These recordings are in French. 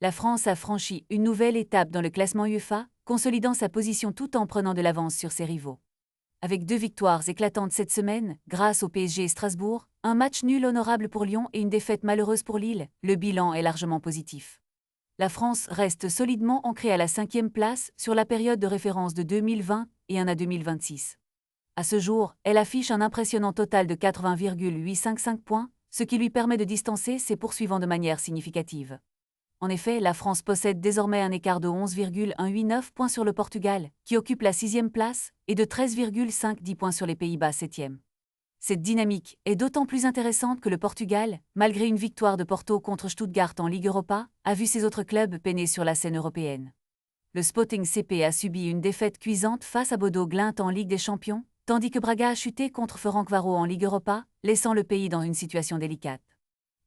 La France a franchi une nouvelle étape dans le classement UEFA, consolidant sa position tout en prenant de l'avance sur ses rivaux. Avec 2 victoires éclatantes cette semaine, grâce au PSG et Strasbourg, un match nul honorable pour Lyon et une défaite malheureuse pour Lille, le bilan est largement positif. La France reste solidement ancrée à la 5e place sur la période de référence de 2021 à 2026. À ce jour, elle affiche un impressionnant total de 80,855 points, ce qui lui permet de distancer ses poursuivants de manière significative. En effet, la France possède désormais un écart de 11,189 points sur le Portugal, qui occupe la 6e place, et de 13,510 points sur les Pays-Bas 7e. Cette dynamique est d'autant plus intéressante que le Portugal, malgré une victoire de Porto contre Stuttgart en Ligue Europa, a vu ses autres clubs peiner sur la scène européenne. Le Sporting CP a subi une défaite cuisante face à Bodo Glimt en Ligue des Champions, tandis que Braga a chuté contre Ferencváros en Ligue Europa, laissant le pays dans une situation délicate.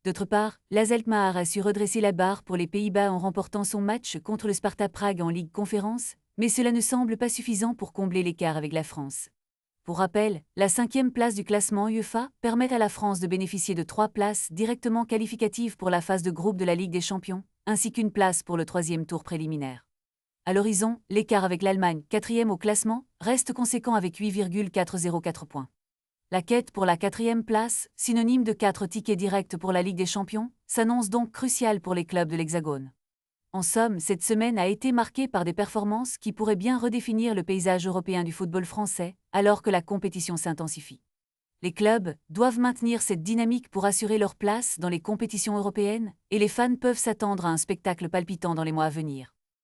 D'autre part, l'AZ Alkmaar a su redresser la barre pour les Pays-Bas en remportant son match contre le Sparta Prague en Ligue Conférence, mais cela ne semble pas suffisant pour combler l'écart avec la France. Pour rappel, la 5e place du classement UEFA permet à la France de bénéficier de 3 places directement qualificatives pour la phase de groupe de la Ligue des Champions, ainsi qu'une place pour le 3e tour préliminaire. À l'horizon, l'écart avec l'Allemagne, 4e au classement, reste conséquent avec 8,404 points. La quête pour la 4e place, synonyme de 4 tickets directs pour la Ligue des Champions, s'annonce donc cruciale pour les clubs de l'Hexagone. En somme, cette semaine a été marquée par des performances qui pourraient bien redéfinir le paysage européen du football français, alors que la compétition s'intensifie. Les clubs doivent maintenir cette dynamique pour assurer leur place dans les compétitions européennes, et les fans peuvent s'attendre à un spectacle palpitant dans les mois à venir.